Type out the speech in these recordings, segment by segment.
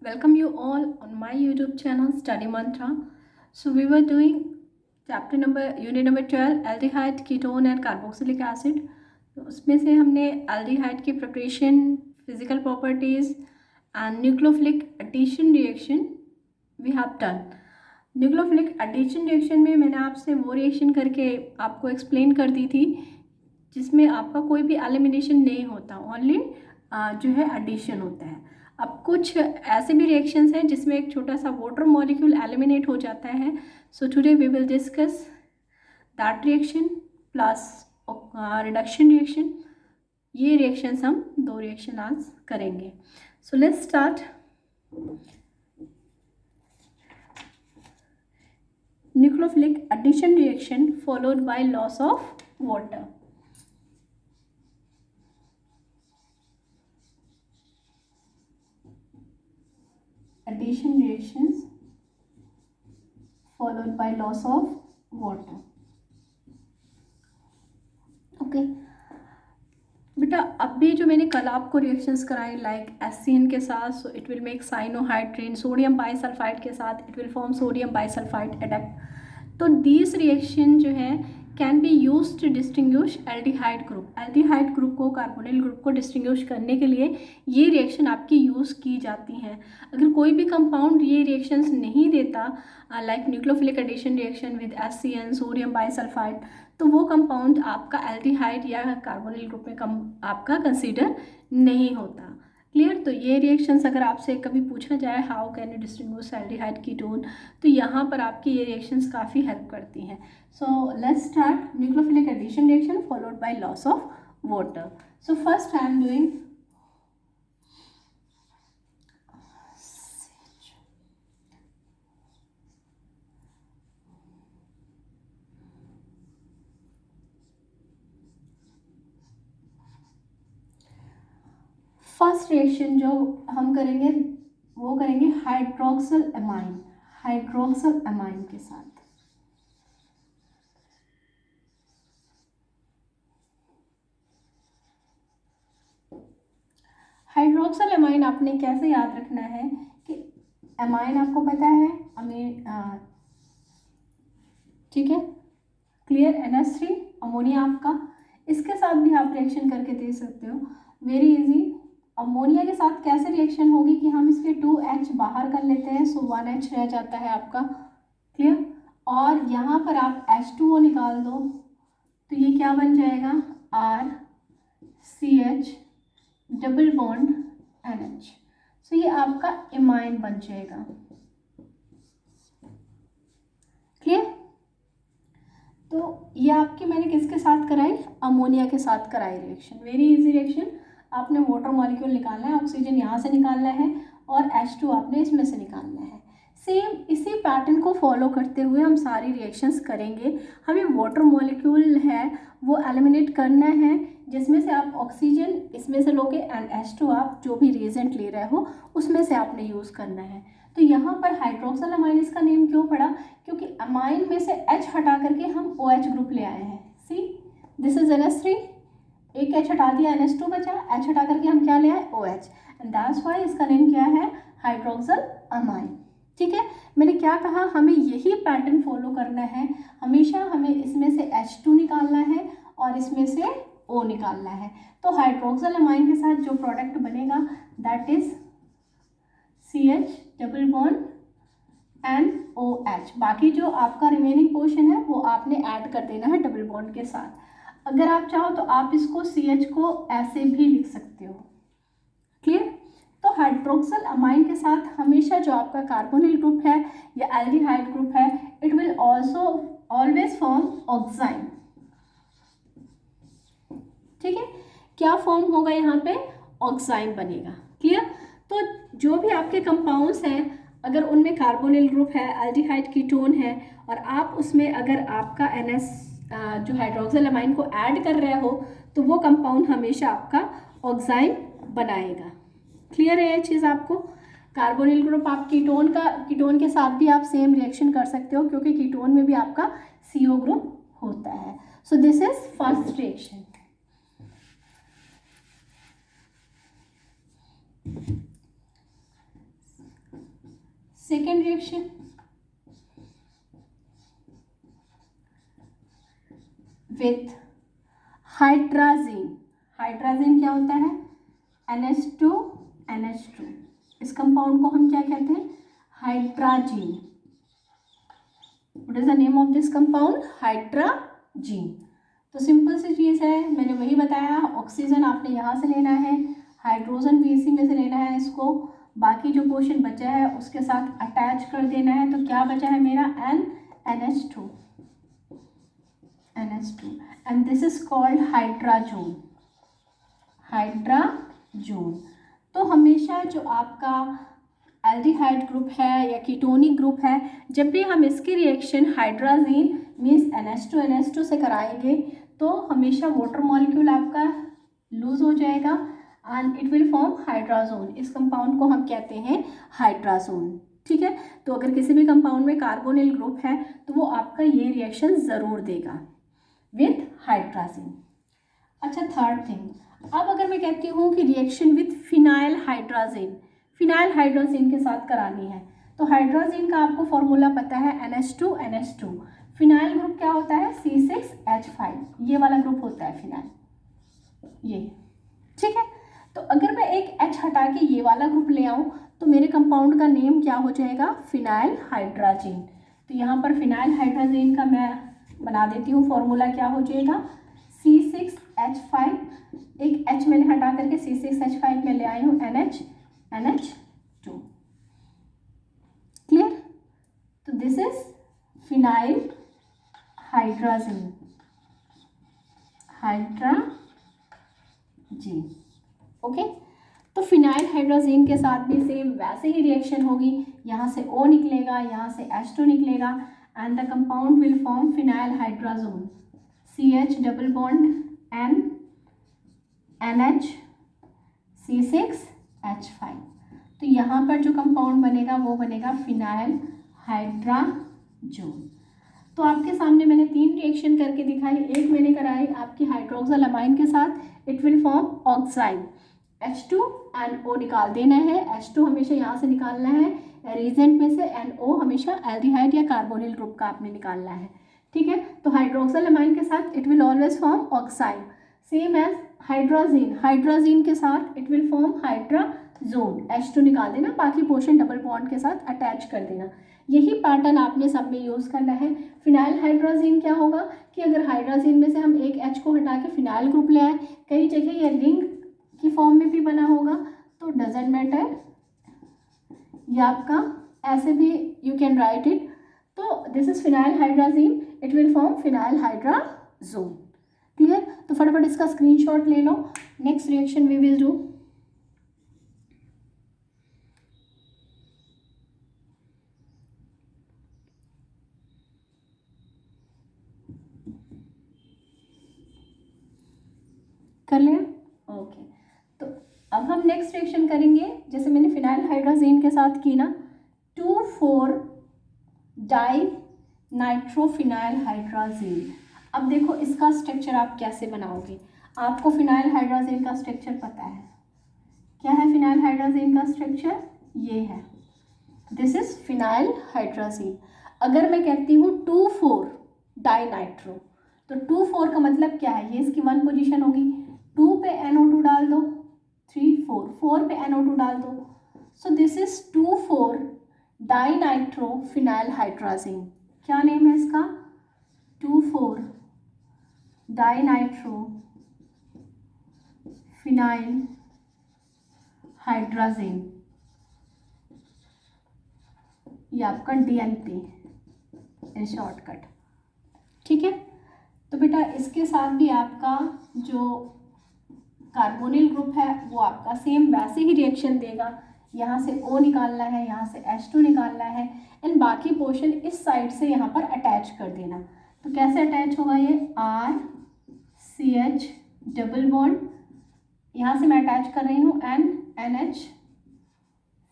welcome you all on my YouTube channel Study Mantra. So we were doing unit number 12 aldehyde, ketone and carboxylic acid. तो उसमें से हमने aldehyde की preparation, physical properties and nucleophilic addition reaction we have done. Nucleophilic addition reaction में मैंने आपसे वो reaction करके आपको एक्सप्लेन कर दी थी जिसमें आपका कोई भी एलिमिनेशन नहीं होता, ओनली जो है एडिशन होता है. अब कुछ ऐसे भी रिएक्शंस हैं जिसमें एक छोटा सा वाटर मॉलिक्यूल एलिमिनेट हो जाता है. So today we will discuss that reaction plus reduction reaction. ये रिएक्शंस हम दो रिएक्शन आज करेंगे. So let's start. Nucleophilic addition reaction followed by loss of water. Addition reactions followed by loss of water. Okay. बेटा अभी जो मैंने कल आपको रिएक्शंस कराए लाइक एससीएन के साथ, so it will make cyanohydrin, sodium bisulphite के साथ it will form sodium bisulphite adduct. तो दीज रिएक्शन जो है can be use to distinguish aldehyde group. Aldehyde group को कार्बोनिल ग्रुप को डिस्टिंग्विश करने के लिए ये रिएक्शन आपकी यूज़ की जाती हैं. अगर कोई भी कंपाउंड ये रिएक्शंस नहीं देता like nucleophilic addition reaction with SCN, sodium bisulphide, तो वो कंपाउंड आपका एल्डिहाइड या कार्बोनिल ग्रुप में आपका कंसीडर नहीं होता. क्लियर. तो ये रिएक्शंस अगर आपसे कभी पूछा जाए how can you distinguish aldehyde ketone, तो यहाँ पर आपकी ये रिएक्शंस काफ़ी हेल्प करती हैं. So let's start. Nucleophilic addition reaction followed by loss of water. So first I am doing first reaction जो हम करेंगे वो करेंगे हाइड्रोक्सिल अमाइन. हाइड्रोक्सिल अमाइन के साथ हाइड्रोक्सिल अमाइन आपने कैसे याद रखना है कि अमाइन आपको पता है अमीन, ठीक है, क्लियर. NH3 अमोनिया आपका, इसके साथ भी आप रिएक्शन करके दे सकते हो. Very easy. अमोनिया के साथ कैसे रिएक्शन होगी कि हम इसके 2H बाहर कर लेते हैं, सो 1H रह जाता है आपका. क्लियर. और यहाँ पर आप H2O निकाल दो तो ये क्या बन जाएगा, RCH डबल बॉन्ड NH. सो ये आपका इमाइन बन जाएगा. क्लियर. तो ये आपकी मैंने किसके साथ कराई, अमोनिया के साथ कराई रिएक्शन. Very easy reaction. आपने वाटर मॉलिक्यूल निकालना है, ऑक्सीजन यहाँ से निकालना है और H2 आपने इसमें से निकालना है. सेम इसी पैटर्न को फॉलो करते हुए हम सारी रिएक्शंस करेंगे. हमें वाटर मॉलिक्यूल है वो एलिमिनेट करना है जिसमें से आप ऑक्सीजन इसमें से लोगे एंड H2 आप जो भी रिएजेंट ले रहे हो उसमें से आपने यूज़ करना है. तो यहाँ पर हाइड्रोक्सिल अमाइन इसका नेम क्यों पड़ा, क्योंकि अमाइन में से H हटा करके हम OH ग्रुप ले आए हैं. सी दिस इज NH3, एक H हटा दिया NH2 बचा, H हटा करके हम क्या ले आए, OH, एंड दैट्स व्हाई इसका नेम क्या है, हाइड्रोक्सिल अमाइन. ठीक है. मैंने क्या कहा, हमें यही पैटर्न फॉलो करना है. हमेशा हमें इसमें से H2 निकालना है और इसमें से O निकालना है. तो हाइड्रोक्सिल अमाइन के साथ जो प्रोडक्ट बनेगा that is CH double bond and OH. बाकी जो आपका रिमेनिंग पोर्शन है वो आपने ऐड कर देना है डबल बॉन्ड के साथ. अगर आप चाहो तो आप इसको CH को ऐसे भी लिख सकते हो. क्लियर. तो हाइड्रोक्सिल अमाइन के साथ हमेशा जो आपका कार्बोनिल ग्रुप है या एल्डिहाइड ग्रुप है it will also always form oxime. ठीक है. क्या फॉर्म होगा यहाँ पे, ऑक्साइन बनेगा. क्लियर. तो जो भी आपके कंपाउंड्स हैं अगर उनमें कार्बोनिल ग्रुप है, एल्डिहाइड कीटोन है और आप उसमें अगर आपका NS जो हाइड्रोक्सिल अमाइन को ऐड कर रहे हो तो वो कंपाउंड हमेशा आपका ऑक्साइन बनाएगा. क्लियर है ये चीज़ आपको. कार्बोनिल ग्रुप आप कीटोन के साथ भी आप सेम रिएक्शन कर सकते हो क्योंकि कीटोन में भी आपका CO ग्रुप होता है. So this is first reaction. Second reaction with hydrazine. Hydrazine क्या होता है? NH2 NH2। इस कंपाउंड को हम क्या कहते हैं? Hydrazine. What is the name of this compound? Hydrazine. तो सिंपल सी चीज़ है, मैंने वही बताया, ऑक्सीजन आपने यहाँ से लेना है, हाइड्रोजन भी इसी में से लेना है इसको, बाकी जो पोर्शन बचा है उसके साथ अटैच कर देना है। तो क्या बचा है मेरा? NH2 and this is called hydrazone. Hydrazone. तो हमेशा जो आपका एल्डिहाइड ग्रुप है या कीटोनिक ग्रुप है, जब भी हम इसकी रिएक्शन हाइड्राजीन मीन्स NH2 से कराएंगे तो हमेशा वाटर मॉलिक्यूल आपका लूज हो जाएगा and it will form hydrazone. इस कंपाउंड को हम कहते हैं हाइड्राजोन। ठीक है, तो अगर किसी भी कंपाउंड में कार्बोनिल ग्रुप है तो वो आपका ये रिएक्शन ज़रूर देगा विथ हाइड्राजीन। अच्छा, थर्ड थिंग, अब अगर मैं कहती हूँ कि reaction with phenyl hydrazine, phenyl hydrazine के साथ करानी है, तो हाइड्राजीन का आपको फॉर्मूला पता है NH2 फिनाइल ग्रुप क्या होता है? C6H5, ये वाला ग्रुप होता है फिनाइल, ये। ठीक है, तो अगर मैं एक H हटा के ये वाला ग्रुप ले आऊँ तो मेरे कंपाउंड का नेम क्या हो जाएगा? Phenyl hydrazine. तो यहाँ पर फिनाइल हाइड्राजीन का मैं बना देती हूँ, फॉर्मूला क्या हो जाएगा? C6H5, एक H मैंने हटा करके C6H5 में ले आई हूँ NH2। क्लियर? तो this is phenyl hydrazine, okay. तो फिनाइल हाइड्राजीन के साथ भी सेम वैसे ही रिएक्शन होगी, यहाँ से O निकलेगा, यहाँ से H2 निकलेगा and the compound will form phenyl hydrazone, CH double bond NH C6H5। तो यहाँ पर जो कंपाउंड बनेगा वो बनेगा फिनाइल हाइड्राजोन। तो आपके सामने मैंने 3 रिएक्शन करके दिखाई। एक मैंने कराई आपकी हाइड्रोक्सिल अमाइन के साथ, it will form oxide, H2 and O निकाल देना है। H2 हमेशा यहाँ से निकालना है रीजेंट में से, एंड O हमेशा एल्डिहाइड या कार्बोनिल ग्रुप का आपने निकालना है। ठीक है, तो हाइड्रोक्सिल अमाइन के साथ it will always form oxide, same as hydrazine के साथ it will form hydrazone. H2 निकाल देना, बाकी पोर्शन डबल बॉन्ड के साथ अटैच कर देना। यही पैटर्न आपने सब में यूज़ करना है। फिनाइल हाइड्राजीन क्या होगा कि अगर हाइड्राजीन में से हम एक H को हटा के फिनाइल ग्रुप ले आए, कई जगह ये रिंग की फॉर्म में भी बना होगा तो डजेंट मैटर, ये आपका ऐसे भी यू कैन राइट इट। तो this is phenylhydrazine, it will form phenyl hydrazone. Clear? तो फटाफट इसका स्क्रीनशॉट ले लो। Next reaction we will do. कर लिया? ओके। तो अब हम नेक्स्ट रिएक्शन करेंगे, जैसे मैंने फिनाइल हाइड्राजीन के साथ की ना, 2,4 डाई नाइट्रोफिनाइल हाइड्राजीन। अब देखो इसका स्ट्रक्चर आप कैसे बनाओगे। आपको फिनाइल हाइड्राजीन का स्ट्रक्चर पता है, क्या है फिनाइल हाइड्राजीन का स्ट्रक्चर? ये है, दिस इज फिनाइल हाइड्राजीन। अगर मैं कहती हूँ 2,4 डाई नाइट्रो, तो 2,4 का मतलब क्या है? ये इसकी 1 पोजीशन होगी, 2 पे NO2 डाल दो, 3 4 4 पे NO2 डाल दो, so this is 2,4 di nitro phenyl hydrazine. क्या नेम है इसका? 2,4 डाई नाइट्रो फिनाइल हाइड्राजीन, ये आपका DNP इन शॉर्टकट। ठीक है, तो बेटा इसके साथ भी आपका जो कार्बोनिल ग्रुप है वो आपका सेम वैसे ही रिएक्शन देगा। यहाँ से O निकालना है, यहाँ से H2 निकालना है एंड बाकी पोर्शन इस साइड से यहाँ पर अटैच कर देना। तो कैसे अटैच होगा? ये RCH डबल बॉन्ड, यहाँ से मैं अटैच कर रही हूँ NH,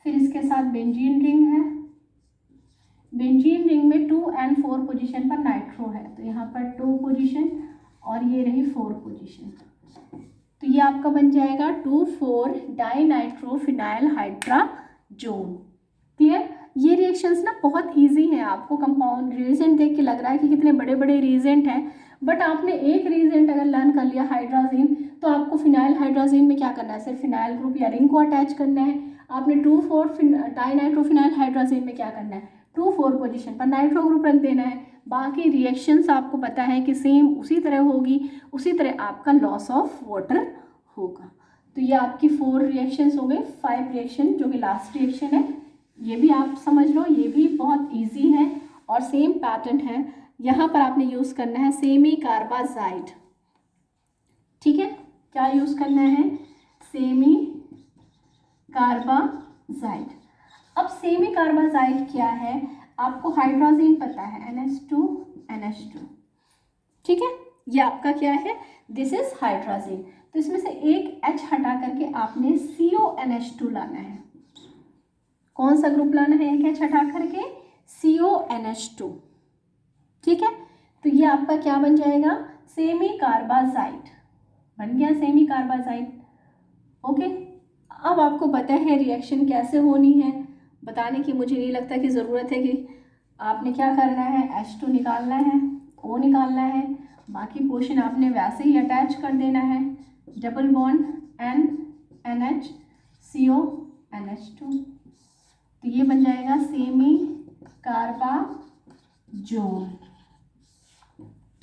फिर इसके साथ बेंजीन रिंग है, बेंजीन रिंग में 2 and 4 पोजीशन पर नाइट्रो है, तो यहाँ पर 2 पोजीशन और ये रही 4 पोजीशन। तो ये आपका बन जाएगा 2,4 di nitro phenyl hydrazone. Clear? ये रिएक्शंस ना बहुत इजी हैं। आपको कंपाउंड रिएजेंट देख के लग रहा है कि कितने बड़े बड़े रिएजेंट हैं, बट आपने एक रिएजेंट अगर लर्न कर लिया हाइड्राजीन, तो आपको फिनाइल हाइड्राजीन में क्या करना है, सिर्फ फिनाइल ग्रुप या रिंग को अटैच करना है। आपने 2,4 डाइनाइट्रोफिनाइल हाइड्राजीन में क्या करना है, 2,4 पोजीशन पर नाइट्रो ग्रुप रख देना है। बाकी रिएक्शंस आपको पता है कि सेम उसी तरह होगी, उसी तरह आपका लॉस ऑफ वाटर होगा। तो ये आपकी 4 रिएक्शंस हो गए, 5 रिएक्शन जो कि लास्ट रिएक्शन है, ये भी आप समझ लो, ये भी बहुत इजी है और सेम पैटर्न है। यहाँ पर आपने यूज़ करना है सेमी कार्बाजाइड, ठीक है, क्या यूज़ करना है, सेमी कार्बाजाइड। अब सेमी कार्बाजाइड क्या है, आपको हाइड्रोजन पता है NH2, ठीक है, ये आपका क्या है, दिस इज हाइड्रोजन। तो इसमें से एक H हटा करके आपने CONH2 लाना है। कौन सा ग्रुप लाना है, एक H हटा करके CONH2, ठीक है। तो ये आपका क्या बन जाएगा, सेमी कार्बाजाइड बन गया, सेमी कार्बाजाइड। ओके, अब आपको पता है रिएक्शन कैसे होनी है, बताने की मुझे नहीं लगता कि ज़रूरत है कि आपने क्या करना है, H2 निकालना है, O निकालना है, बाकी पोर्शन आपने वैसे ही अटैच कर देना है, डबल बॉन्ड NH CONH2। तो ये बन जाएगा सेमी कार्बाजोन,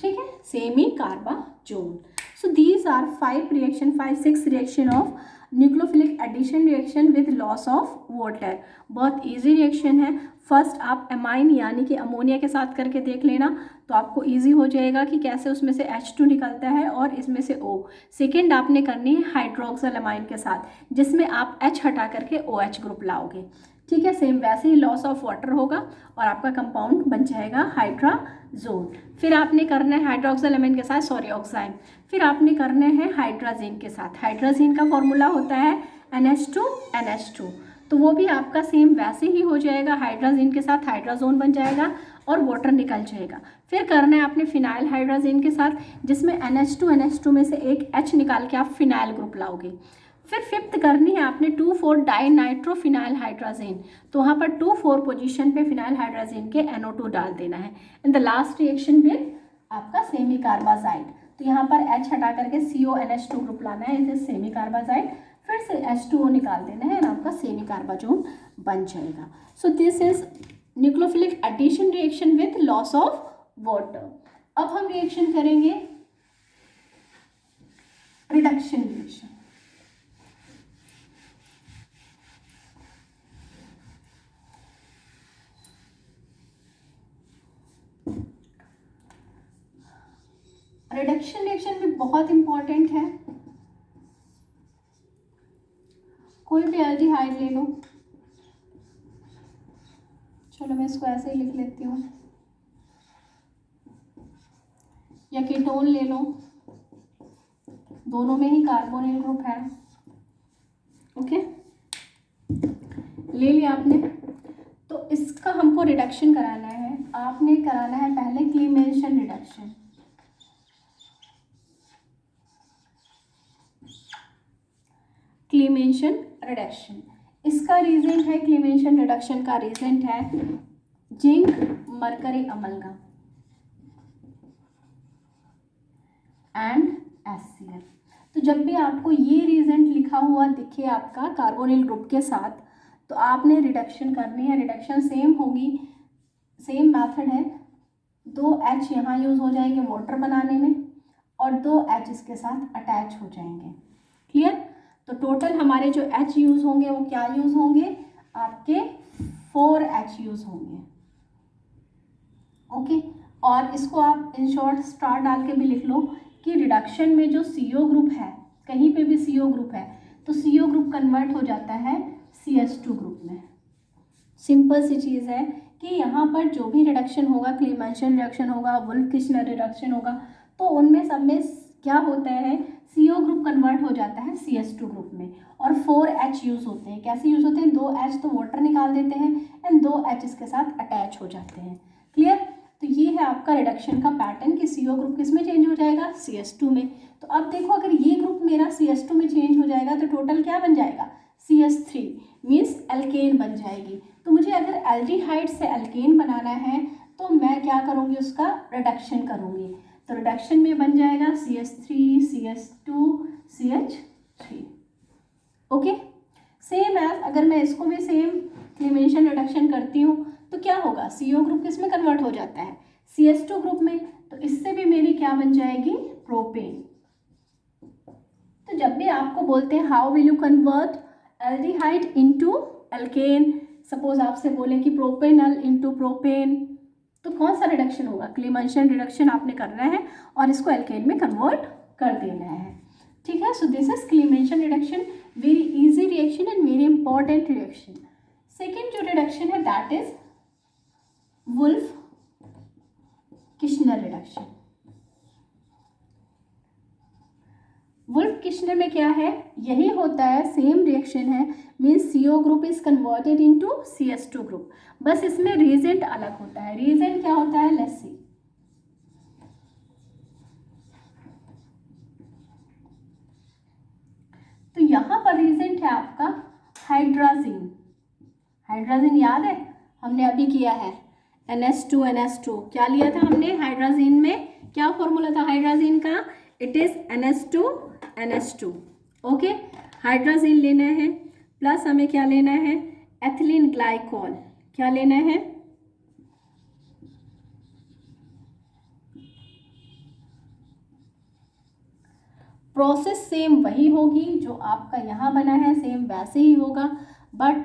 ठीक है, semicarbazone. So these are 5-6 reaction of nucleophilic addition reaction with loss of water. बहुत इजी रिएक्शन है। फर्स्ट आप एमाइन यानी कि अमोनिया के साथ करके देख लेना, तो आपको इजी हो जाएगा कि कैसे उसमें से H2 निकलता है और इसमें से O। सेकेंड आपने करनी है हाइड्रोक्सिल अमाइन के साथ, जिसमें आप H हटा करके OH ग्रुप लाओगे, ठीक है। सेम वैसे ही लॉस ऑफ वाटर होगा और आपका कंपाउंड बन जाएगा हाइड्राजोन। फिर आपने करना है हाइड्रोक्सिल अमाइन के साथ ऑक्साइन, फिर आपने करना है हाइड्राजीन के साथ। हाइड्राजीन का फॉर्मूला होता है NH2, तो वो भी आपका सेम वैसे ही हो जाएगा, हाइड्राजीन के साथ हाइड्राजोन बन जाएगा और वाटर निकल जाएगा। फिर करना है आपने फिनाइल हाइड्राजीन के साथ, जिसमें NH2 में से एक H निकाल के आप फिनाइल ग्रुप लाओगे। फिर फिफ्थ करनी है आपने 2,4 डाइनाइट्रोफिनाइल हाइड्राजीन, तो वहाँ पर 2,4 पोजीशन पे फिनाइल हाइड्राजीन के NO2 डाल देना है। In the last reaction with आपका सेमी कार्बाजाइड, तो यहाँ पर H हटा करके CONH2 ग्रुप लाना है, इसे सेमी कार्बाजाइड, फिर से H2O निकाल देना है और आपका सेमी कार्बाजोन बन जाएगा। So this is nucleophilic addition reaction with loss of water. अब हम रिएक्शन करेंगे रिडक्शन रिएक्शन। रिडक्शन रिएक्शन भी बहुत इंपॉर्टेंट है। कोई भी एल्डिहाइड ले लो, चलो मैं इसको ऐसे ही लिख लेती हूँ, या कीटोन ले लो, दोनों में ही कार्बोनिल ग्रुप है, ओके, ले लिया आपने। तो इसका हमको रिडक्शन कराना है, आपने कराना है पहले क्लीमेंशन रिडक्शन। क्लीमेंशन रिडक्शन, इसका रीजेंट है, क्लीमेंशन रिडक्शन का रीजेंट है zinc mercury amalgam and HCl। तो जब भी आपको ये रीजेंट लिखा हुआ दिखे आपका कार्बोनिल ग्रुप के साथ, तो आपने रिडक्शन करनी है। रिडक्शन सेम होगी, सेम मेथड है, 2 H यहाँ यूज़ हो जाएंगे वाटर बनाने में और 2 H इसके साथ अटैच हो जाएंगे, क्लियर। तो टोटल हमारे जो H यूज़ होंगे वो क्या यूज़ होंगे, आपके 4 H यूज़ होंगे, ओके। और इसको आप इन शॉर्ट स्टार डाल के भी लिख लो कि रिडक्शन में जो CO ग्रुप है, कहीं पे भी CO ग्रुप है, तो CO ग्रुप कन्वर्ट हो जाता है CH2 ग्रुप में। सिंपल सी चीज़ है कि यहाँ पर जो भी रिडक्शन होगा, क्लीमेंशन रिडक्शन होगा, वुल्फ-किचनर रिडक्शन होगा, तो उनमें सब में क्या होता है, CO ग्रुप कन्वर्ट हो जाता है CH2 ग्रुप में और 4 H यूज़ होते हैं। कैसे यूज़ होते हैं, 2 H तो वाटर निकाल देते हैं एंड 2 H इसके साथ अटैच हो जाते हैं, क्लियर। तो ये है आपका रिडक्शन का पैटर्न कि CO ग्रुप किस में चेंज हो जाएगा, CH2 में। तो अब देखो अगर ये ग्रुप मेरा CH2 में चेंज हो जाएगा तो टोटल क्या बन जाएगा, CH3 मीन्स एल्केन बन जाएगी। तो मुझे मुझे अगर एल्डिहाइड से एल्केन बनाना है तो मैं क्या करूँगी, उसका रिडक्शन करूँगी। तो रिडक्शन में बन जाएगा CH3 CH2 CH3। Okay, same as अगर मैं इसको भी सेम क्लीमेंशन रिडक्शन करती हूँ तो क्या होगा, CO ग्रुप किस में कन्वर्ट हो जाता है, CH2 ग्रुप में। तो इससे भी मेरी क्या बन जाएगी, प्रोपेन। तो जब भी आपको बोलते हैं how will you convert aldehyde into alkane, suppose आपसे बोले कि प्रोपेनल इनटू प्रोपेन, तो कौन सा रिडक्शन होगा, क्लीमेंशन रिडक्शन आपने करना है और इसको एल्केन में कन्वर्ट कर देना है। ठीक है, so this is Clemmensen reduction, very easy reaction and very important reaction. Second जो रिडक्शन है that is Wolff Kishner reduction. Wolff Kishner में क्या है, यही होता है, सेम रिएक्शन है, means CO group is converted into CH2 group, बस इसमें रीजेंट अलग होता है। रीजेंट क्या होता है, लेट्स सी। तो यहाँ पर रीजेंट है आपका हाइड्राजीन। हाइड्राजीन याद है, हमने अभी किया है NH2 क्या लिया था हमने हाइड्राजीन में, क्या फॉर्मूला था हाइड्राजीन का, it is NH2। Okay, hydrazine लेना है प्लस हमें क्या लेना है, एथिलीन ग्लाइकॉल, क्या लेना है, प्रोसेस सेम वही होगी जो आपका यहाँ बना है, सेम वैसे ही होगा, बट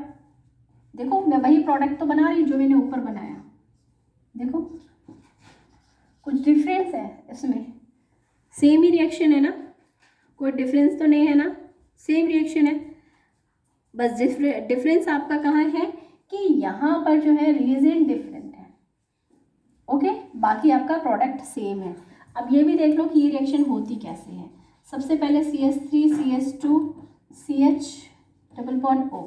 देखो मैं वही प्रोडक्ट तो बना रही हूँ जो मैंने ऊपर बनाया, देखो कुछ डिफरेंस है इसमें, सेम ही रिएक्शन है ना, कोई डिफरेंस तो नहीं है ना, सेम रिएक्शन है, बस डिफरेंस आपका कहाँ है कि यहाँ पर जो है रीजेंट डिफरेंट है। ओके, बाकी आपका प्रोडक्ट सेम है। अब ये भी देख लो कि ये रिएक्शन होती कैसे है। सबसे पहले CH3 CH2 CH double bond O।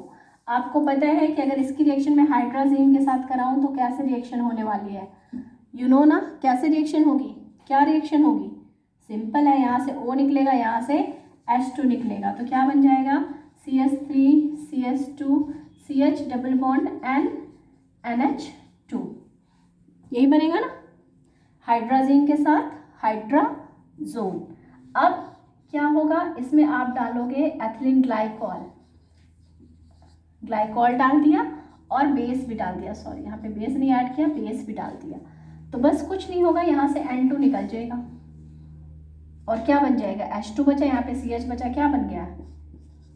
आपको पता है कि अगर इसकी रिएक्शन में हाइड्राजीन के साथ कराऊं तो कैसे रिएक्शन होने वाली है, यू नो ना, कैसे रिएक्शन होगी, क्या रिएक्शन होगी, सिंपल है, यहाँ से O निकलेगा, यहाँ से H2 निकलेगा, तो क्या बन जाएगा CH3 CH2 CH double bond NH2, यही बनेगा ना, हाइड्राजीन के साथ हाइड्राजोन। अब क्या होगा, इसमें आप डालोगे एथिलीन ग्लाइकॉल, ग्लाइकॉल डाल दिया और बेस भी डाल दिया, सॉरी यहाँ पे बेस नहीं ऐड किया, बेस भी डाल दिया, तो बस कुछ नहीं होगा, यहाँ से N2 निकल जाएगा और क्या बन जाएगा, H2 बचा, यहाँ पे CH बचा, क्या बन गया,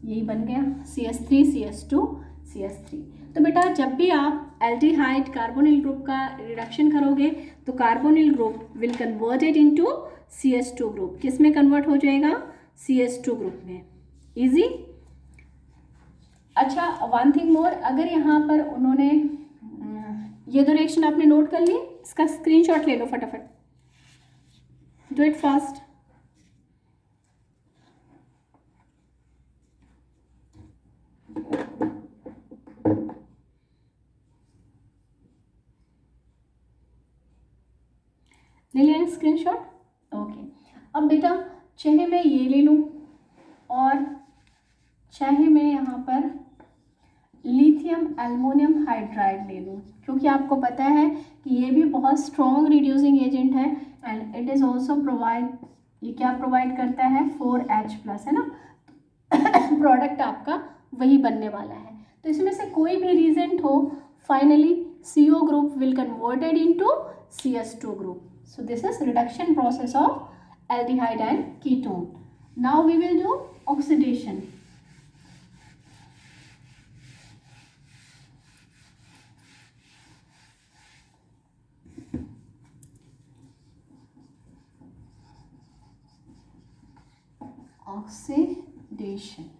यही बन गया CH3 CH2 CH3। तो बेटा जब भी आप एल्डिहाइड कार्बोनिल ग्रुप का रिडक्शन करोगे तो carbonyl group will converted into CH2 group, किस में कन्वर्ट हो जाएगा, CH2 ग्रुप में, इजी। अच्छा, वन थिंग मोर, अगर यहाँ पर उन्होंने ये दो रिएक्शन आपने नोट कर लिए, इसका स्क्रीनशॉट ले लो फटाफट, डू इट फास्ट। ले लिया स्क्रीनशॉट, ओके। अब बेटा चाहे मैं ये ले लूँ और चाहे मैं यहाँ पर लिथियम एल्युमिनियम हाइड्राइड ले लूँ, क्योंकि आपको पता है कि ये भी बहुत स्ट्रॉन्ग रिड्यूसिंग एजेंट है and it is also provide, ये क्या प्रोवाइड करता है 4H+ है ना, प्रोडक्ट आपका वही बनने वाला है। तो इसमें से कोई भी रीजेंट हो, finally CO group will converted into CH2 group. So this is reduction process of aldehyde and ketone. Now we will do oxidation. Oxidation.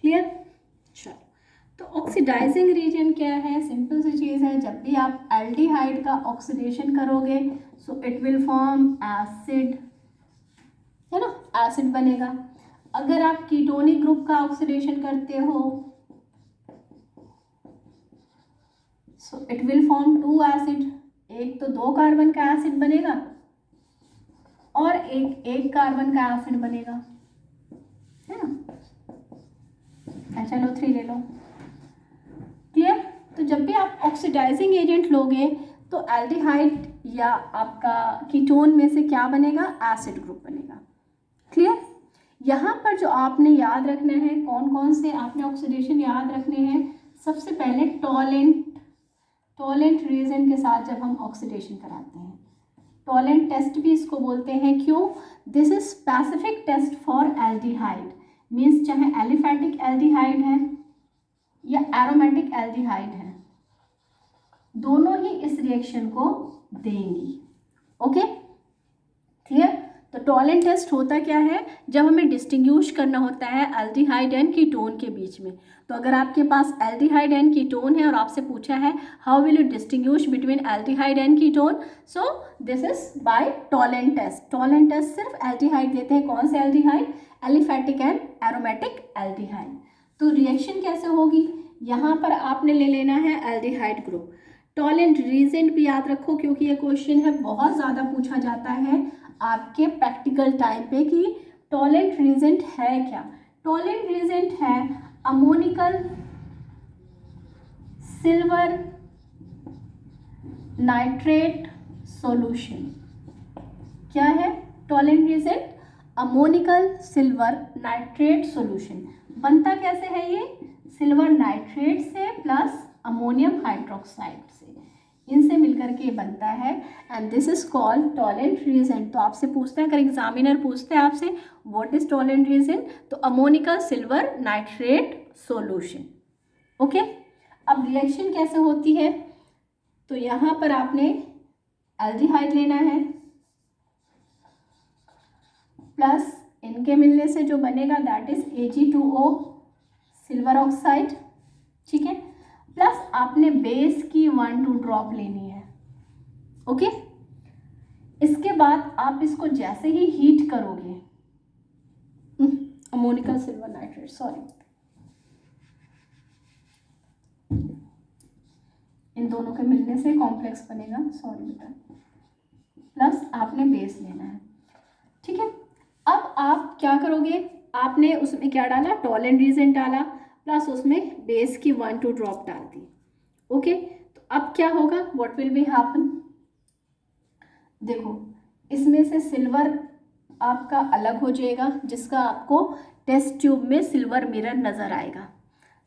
Clear? चलो, तो ऑक्सीडाइजिंग रीजन क्या है, सिंपल सी चीज़ है, जब भी आप एल्डिहाइड का ऑक्सीडेशन करोगे सो इट विल फॉर्म एसिड, है ना, एसिड बनेगा। अगर आप कीटोनिक ग्रुप का ऑक्सीडेशन करते हो सो इट विल फॉर्म 2 एसिड, एक तो 2 कार्बन का एसिड बनेगा और एक कार्बन का एसिड बनेगा, है ना, चलो 3 ले लो, क्लियर। तो जब भी आप ऑक्सीडाइजिंग एजेंट लोगे तो एल्डिहाइड या आपका कीटोन में से क्या बनेगा, एसिड ग्रुप बनेगा। क्लियर। यहाँ पर जो आपने याद रखना है, कौन कौन से आपने ऑक्सीडेशन याद रखने हैं। सबसे पहले टॉलेंट रिएजेंट के साथ जब हम ऑक्सीडेशन कराते हैं, टॉलेंट टेस्ट भी इसको बोलते हैं। क्यों? This is specific test for aldehyde, means चाहे एलिफैटिक एल्डिहाइड है या एरोमेटिक एल्डिहाइड है, दोनों ही इस रिएक्शन को देंगी। Okay, clear. तो टॉलेंट टेस्ट होता क्या है, जब हमें डिस्टिंग्विश करना होता है एल्डिहाइड एंड कीटोन के बीच में। तो अगर आपके पास एल्डिहाइड एंड कीटोन है और आपसे पूछा है how will you distinguish between aldehyde and ketone, so this is by Tollens test. Tollens test सिर्फ एल्डिहाइड देते हैं। कौन से aldehyde? Aliphatic and aromatic aldehyde. तो रिएक्शन कैसे होगी, यहाँ पर आपने ले लेना है एल्डिहाइड ग्रुप। टॉलेंट रीजेंट भी याद रखो, क्योंकि ये क्वेश्चन है बहुत ज़्यादा पूछा जाता है आपके प्रैक्टिकल टाइम पे कि टॉलेंट रीजेंट है क्या। टॉलेंट रीजेंट है अमोनिकल सिल्वर नाइट्रेट सॉल्यूशन। क्या है Tollens reagent? Ammoniacal silver nitrate solution. बनता कैसे है ये? सिल्वर नाइट्रेट से प्लस अमोनियम हाइड्रोक्साइड से, इनसे मिलकर के बनता है and this is called Tollens reagent. तो आपसे पूछते हैं, अगर एग्जामिनर पूछते हैं आपसे व्हाट इज टॉलेंट रिएजेंट, तो ammoniacal silver nitrate solution. Okay, अब रिएक्शन कैसे होती है, तो यहाँ पर आपने एल्डिहाइड लेना है प्लस इनके मिलने से जो बनेगा that is Ag2O silver oxide, ठीक है, प्लस आपने बेस की 1-2 ड्रॉप लेनी है। ओके, इसके बाद आप इसको जैसे ही हीट करोगे, अमोनिकल सिल्वर नाइट्रेट, सॉरी, इन दोनों के मिलने से कॉम्प्लेक्स बनेगा, सॉरी बेटा, प्लस आपने बेस लेना है। ठीक है, अब आप क्या करोगे, आपने उसमें क्या डाला, टॉलेंट रीजेंट डाला प्लस उसमें बेस की 1-2 ड्रॉप डाल दी। ओके, तो अब क्या होगा, व्हाट विल बी हैपन, देखो इसमें से सिल्वर आपका अलग हो जाएगा, जिसका आपको टेस्ट ट्यूब में सिल्वर मिरर नज़र आएगा।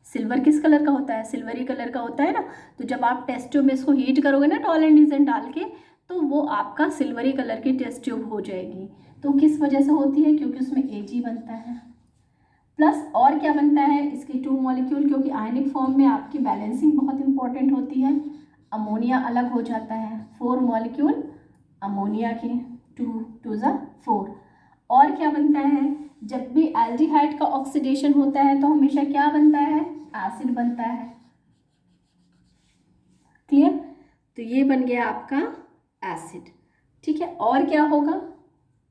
सिल्वर किस कलर का होता है, सिल्वरी कलर का होता है ना। तो जब आप टेस्ट ट्यूब में इसको हीट करोगे ना टॉलेंट रीजेंट डाल के, तो वो आपका सिल्वरी कलर की टेस्ट ट्यूब हो जाएगी। तो किस वजह से होती है, क्योंकि उसमें Ag बनता है, प्लस और क्या बनता है, इसके 2 मॉलिक्यूल, क्योंकि आयनिक फॉर्म में आपकी बैलेंसिंग बहुत इंपॉर्टेंट होती है, अमोनिया अलग हो जाता है, 4 मॉलिक्यूल अमोनिया के, 2 × 4। और क्या बनता है, जब भी एल्डिहाइड का ऑक्सीडेशन होता है तो हमेशा क्या बनता है, एसिड बनता है। क्लियर, तो ये बन गया आपका एसिड। ठीक है, और क्या होगा,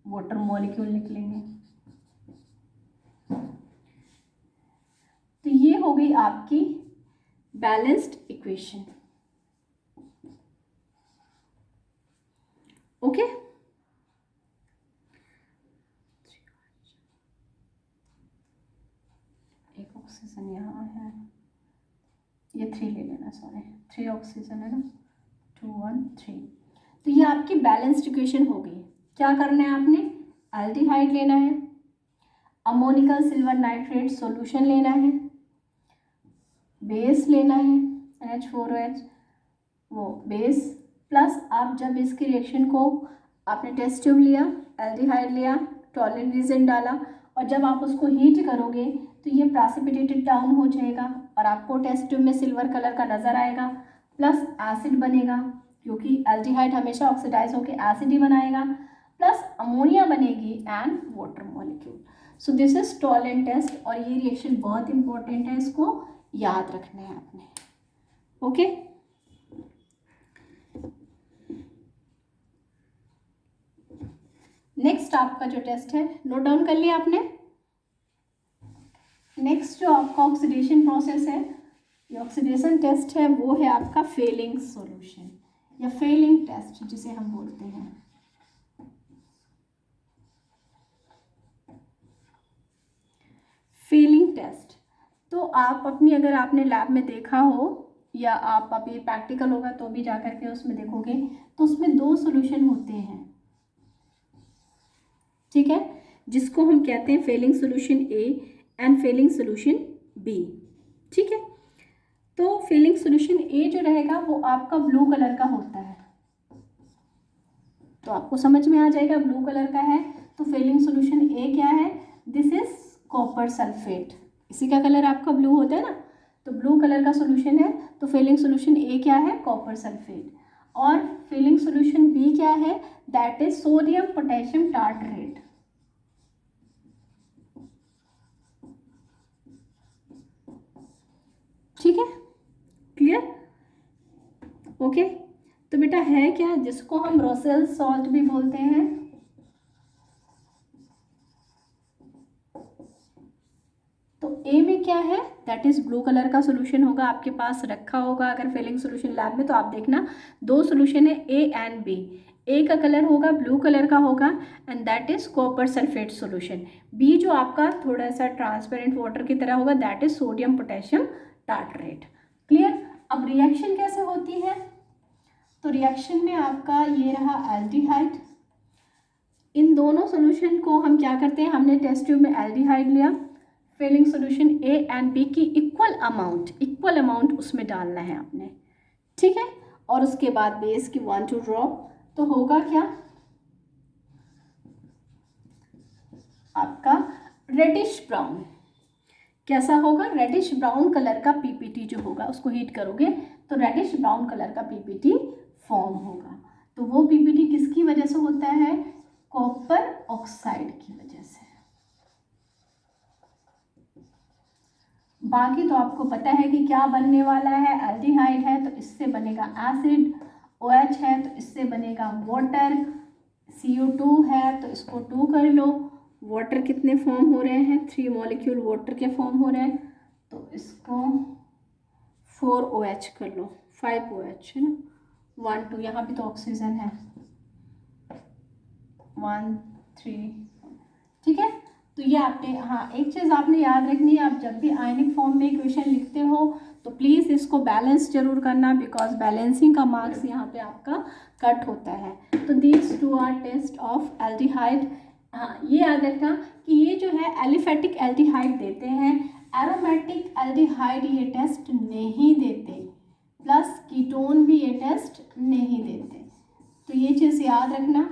वाटर मॉलिक्यूल निकलेंगे। तो ये हो गई आपकी बैलेंस्ड इक्वेशन। ओके, एक ऑक्सीजन यहाँ है, ये 3 ले लेना, सॉरी 3 ऑक्सीजन है ना, 2 1 3। तो ये आपकी बैलेंस्ड इक्वेशन हो गई। क्या करना है आपने, एल्डिहाइड लेना है, अमोनिकल सिल्वर नाइट्रेट सॉल्यूशन लेना है, बेस लेना है NH4OH, वो बेस, प्लस आप जब इसकी रिएक्शन को आपने टेस्ट ट्यूब लिया, एल्डिहाइड लिया, टॉलेंट रीजेंट डाला, और जब आप उसको हीट करोगे तो ये प्रेसिपिटेटेड डाउन हो जाएगा और आपको टेस्ट ट्यूब में सिल्वर कलर का नज़र आएगा, प्लस एसिड बनेगा, क्योंकि एल्डिहाइड हमेशा ऑक्सीडाइज होकर एसिड ही बनाएगा, प्लस अमोनिया बनेगी and water molecule. So this is Tollens test, और ये रिएक्शन बहुत इंपॉर्टेंट है, इसको याद रखना है आपने। ओके, नेक्स्ट आपका जो टेस्ट है, नोट डाउन कर लिया आपने। नेक्स्ट जो आपका ऑक्सीडेशन प्रोसेस है, ये ऑक्सीडेशन टेस्ट है, वो है आपका फेलिंग सॉल्यूशन या फेलिंग टेस्ट जिसे हम बोलते हैं। फेलिंग टेस्ट, तो आप अपनी, अगर आपने लैब में देखा हो या आप अभी प्रैक्टिकल होगा तो भी जा कर के उसमें देखोगे, तो उसमें 2 सोल्यूशन होते हैं, ठीक है, जिसको हम कहते हैं Fehling solution A and Fehling solution B, ठीक है। तो फेलिंग सोल्यूशन ए जो रहेगा वो आपका ब्लू कलर का होता है, तो आपको समझ में आ जाएगा ब्लू कलर का है, तो फेलिंग सोल्यूशन ए क्या है, दिस इज कॉपर सल्फेट, इसी का कलर आपका ब्लू होता है ना, तो ब्लू कलर का सोल्यूशन है, तो फेलिंग सोल्यूशन ए क्या है, कॉपर सल्फेट। और फेलिंग सोल्यूशन बी क्या है, that is sodium potassium tartrate, ठीक है, क्लियर, ओके। तो बेटा है क्या, जिसको हम रोसेल सॉल्ट भी बोलते हैं, तो ए में क्या है, दैट इज ब्लू कलर का सोल्यूशन होगा, आपके पास रखा होगा अगर फेलिंग सोल्यूशन लैब में, तो आप देखना 2 सोल्यूशन है ए एंड बी, ए का कलर होगा ब्लू कलर का होगा and that is copper sulphate solution, B जो आपका थोड़ा सा ट्रांसपेरेंट वाटर की तरह होगा, that is sodium potassium tartrate, clear. अब रिएक्शन कैसे होती है, तो रिएक्शन में आपका ये रहा एल्डिहाइड, इन दोनों सोल्यूशन को हम क्या करते हैं, हमने टेस्ट ट्यूब में एल्डिहाइड लिया, Fehling solution A and B की इक्वल अमाउंट उसमें डालना है आपने, ठीक है, और उसके बाद बेस की 1-2 ड्रॉप, तो होगा क्या आपका रेडिश ब्राउन, कैसा होगा, रेडिश ब्राउन कलर का पीपीटी जो होगा, उसको हीट करोगे तो रेडिश ब्राउन कलर का पीपीटी फॉर्म होगा, तो वो पीपीटी किसकी वजह से होता है, कॉपर ऑक्साइड की वजह से। बाकी तो आपको पता है कि क्या बनने वाला है, एल्डिहाइड है तो इससे बनेगा एसिड, OH है तो इससे बनेगा वाटर, CO2 है तो इसको 2 कर लो, वाटर कितने फॉर्म हो रहे हैं, 3 मॉलिक्यूल वाटर के फॉर्म हो रहे हैं, तो इसको 4 OH कर लो, 5 OH है ना, 1 2, यहाँ भी तो ऑक्सीजन है, 1 3, ठीक है। तो ये आपने, हाँ एक चीज़ आपने याद रखनी है, आप जब भी आयनिक फॉर्म में इक्वेशन लिखते हो तो प्लीज़ इसको बैलेंस जरूर करना, बिकॉज बैलेंसिंग का मार्क्स यहाँ पे आपका कट होता है। तो these 2 are test of aldehyde, हाँ ये याद रखना कि ये जो है एलिफेटिक एल्डिहाइड देते हैं, एरोमेटिक एल्डिहाइड ये टेस्ट नहीं देते, प्लस कीटोन भी ये टेस्ट नहीं देते, तो ये चीज़ याद रखना,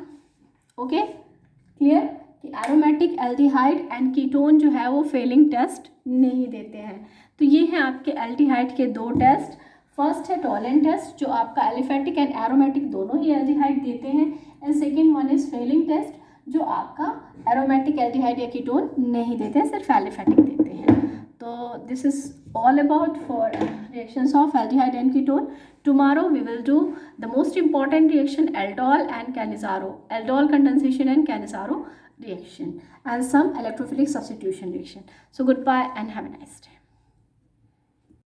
ओके, क्लियर, कि एरोमेटिक एल्डिहाइड एंड कीटोन जो है वो फेलिंग टेस्ट नहीं देते हैं। तो ये हैं आपके एल्डिहाइड के 2 टेस्ट, फर्स्ट है टॉलेंट टेस्ट जो आपका एलिफेटिक एंड एरोमेटिक दोनों ही एल्डिहाइड देते हैं, and second one is Fehling test जो आपका एरोमेटिक एल्डिहाइड या कीटोन नहीं देते हैं, सिर्फ एलिफेटिक देते हैं। तो this is all about for reactions of aldehyde and ketone. Tomorrow we will do the most important reaction, aldol and Cannizzaro, aldol condensation and Cannizzaro reaction, and some electrophilic substitution reaction. So goodbye and have a nice day.